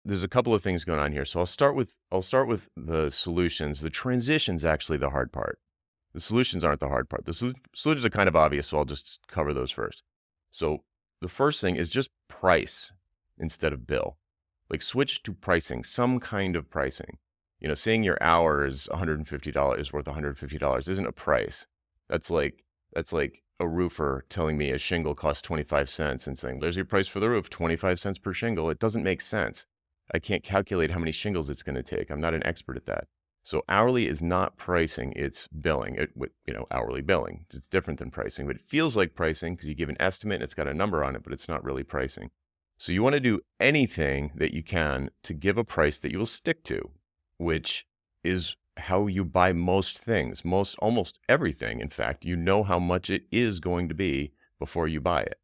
there's a couple of things going on here. So I'll start with the solutions. The transition's actually the hard part. The solutions aren't the hard part. The solutions are kind of obvious, so I'll just cover those first. So the first thing is just price instead of bill. Like switch to pricing, some kind of pricing. Saying your hour is $150 worth $150 isn't a price. That's like a roofer telling me a shingle costs 25 cents and saying, there's your price for the roof, 25 cents per shingle. It doesn't make sense. I can't calculate how many shingles it's going to take. I'm not an expert at that. So hourly is not pricing, it's billing. Hourly billing. It's different than pricing, but it feels like pricing because you give an estimate and it's got a number on it, but it's not really pricing. So you want to do anything that you can to give a price that you will stick to, which is how you buy most things, almost everything. In fact, you know how much it is going to be before you buy it.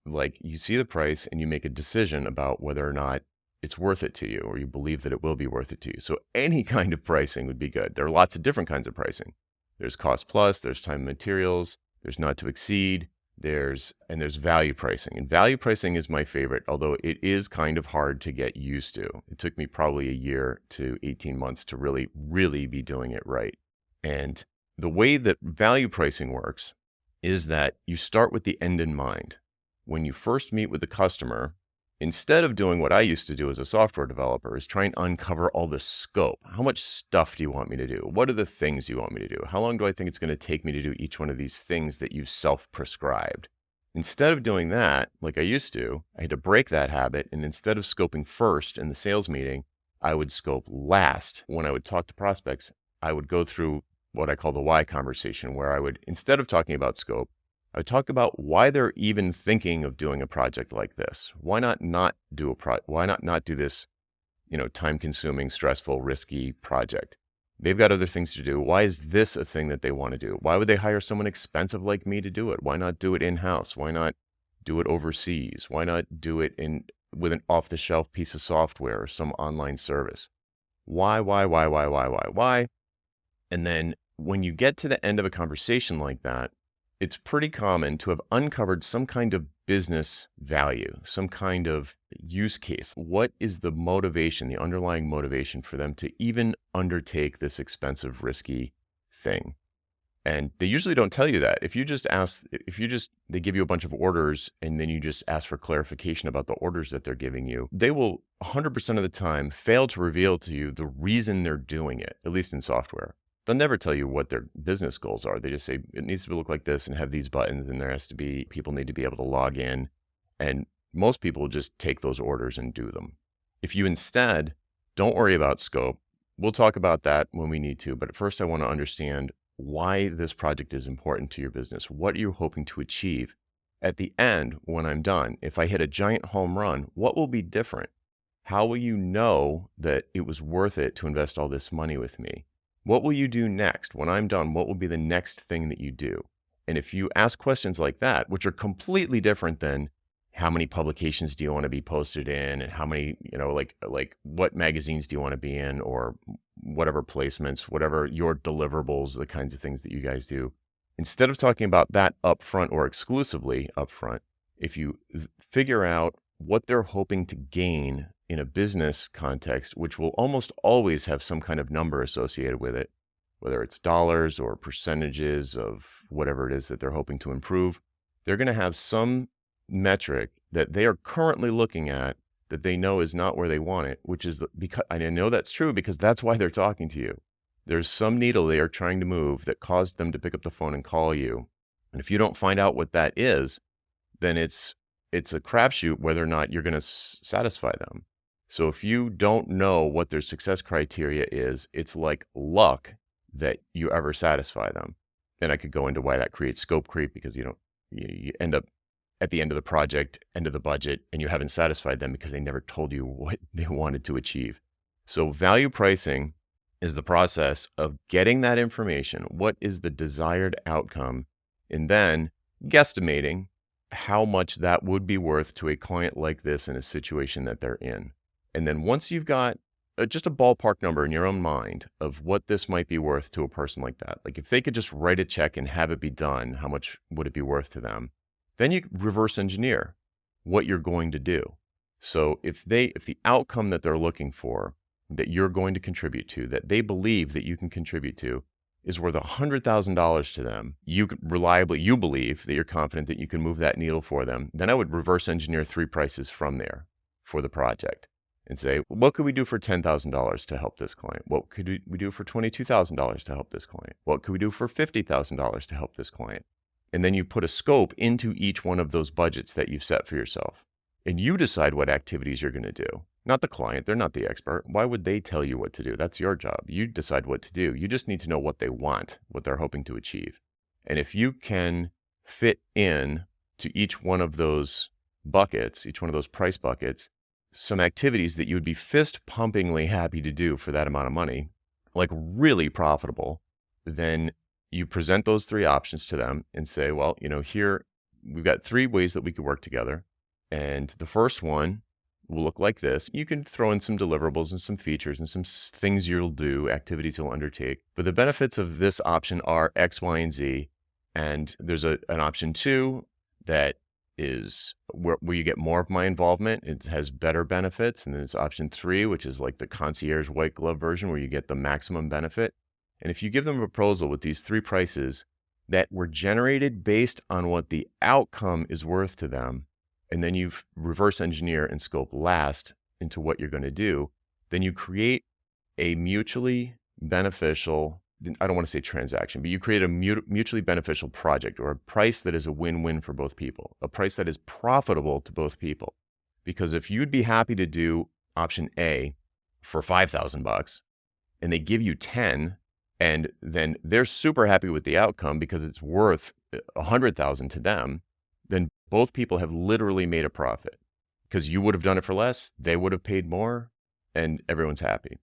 Like you see the price and you make a decision about whether or not it's worth it to you, or you believe that it will be worth it to you. So any kind of pricing would be good. There are lots of different kinds of pricing. There's cost plus, there's time and materials, there's not to exceed, there's value pricing. And value pricing is my favorite, although it is kind of hard to get used to. It took me probably a year to 18 months to really, really be doing it right. And the way that value pricing works is that you start with the end in mind. When you first meet with the customer, instead of doing what I used to do as a software developer, is try and uncover all the scope. How much stuff do you want me to do? What are the things you want me to do? How long do I think it's going to take me to do each one of these things that you've self-prescribed? Instead of doing that, like I used to, I had to break that habit. And instead of scoping first in the sales meeting, I would scope last. When I would talk to prospects, I would go through what I call the why conversation, where I would, instead of talking about scope, I would talk about why they're even thinking of doing a project like this. Why not do why not do this, time-consuming, stressful, risky project? They've got other things to do. Why is this a thing that they want to do? Why would they hire someone expensive like me to do it? Why not do it in-house? Why not do it overseas? Why not do it with an off-the-shelf piece of software or some online service? Why? And then when you get to the end of a conversation like that, it's pretty common to have uncovered some kind of business value, some kind of use case. What is the motivation, the underlying motivation for them to even undertake this expensive, risky thing? And they usually don't tell you that. They give you a bunch of orders and then you just ask for clarification about the orders that they're giving you, they will 100% of the time fail to reveal to you the reason they're doing it, at least in software. They'll never tell you what their business goals are. They just say it needs to look like this and have these buttons, and people need to be able to log in. And most people just take those orders and do them. If you instead don't worry about scope, we'll talk about that when we need to. But at first, I want to understand why this project is important to your business. What are you hoping to achieve? At the end, when I'm done, if I hit a giant home run, what will be different? How will you know that it was worth it to invest all this money with me? What will you do next? When I'm done, what will be the next thing that you do? And if you ask questions like that, which are completely different than how many publications do you want to be posted in and how many, like what magazines do you want to be in, or whatever placements, whatever your deliverables, the kinds of things that you guys do. Instead of talking about that upfront or exclusively upfront, if you figure out what they're hoping to gain in a business context, which will almost always have some kind of number associated with it, whether it's dollars or percentages of whatever it is that they're hoping to improve, they're going to have some metric that they are currently looking at that they know is not where they want it, which is because I know that's true because that's why they're talking to you. There's some needle they are trying to move that caused them to pick up the phone and call you. And if you don't find out what that is, then it's a crapshoot whether or not you're going to satisfy them. So if you don't know what their success criteria is, it's like luck that you ever satisfy them. And I could go into why that creates scope creep, because you end up at the end of the project, end of the budget, and you haven't satisfied them because they never told you what they wanted to achieve. So value pricing is the process of getting that information. What is the desired outcome? And then guesstimating how much that would be worth to a client like this in a situation that they're in. And then once you've got just a ballpark number in your own mind of what this might be worth to a person like that, like if they could just write a check and have it be done, how much would it be worth to them? Then you reverse engineer what you're going to do. So if the outcome that they're looking for, that you're going to contribute to, that they believe that you can contribute to, is worth $100,000 to them, you believe that you're confident that you can move that needle for them, then I would reverse engineer 3 prices from there for the project and say, what could we do for $10,000 to help this client? What could we do for $22,000 to help this client? What could we do for $50,000 to help this client? And then you put a scope into each one of those budgets that you've set for yourself. And you decide what activities you're going to do. Not the client. They're not the expert. Why would they tell you what to do? That's your job. You decide what to do. You just need to know what they want, what they're hoping to achieve. And if you can fit in to each one of those buckets, each one of those price buckets, some activities that you would be fist pumpingly happy to do for that amount of money, like really profitable, then you present those 3 options to them and say, well, here we've got 3 ways that we could work together. And the first one will look like this. You can throw in some deliverables and some features and some things you'll do, activities you'll undertake. But the benefits of this option are X, Y, and Z. And there's an option 2 that is where you get more of my involvement. It has better benefits. And then there's option 3, which is like the concierge white glove version where you get the maximum benefit. And if you give them a proposal with these 3 prices that were generated based on what the outcome is worth to them, and then you reverse engineer and scope last into what you're going to do, then you create a mutually beneficial, I don't want to say transaction, but you create a mutually beneficial project, or a price that is a win-win for both people, a price that is profitable to both people. Because if you'd be happy to do option A for $5,000 and they give you 10, and then they're super happy with the outcome because it's worth $100,000 to them, then both people have literally made a profit because you would have done it for less, they would have paid more, and everyone's happy.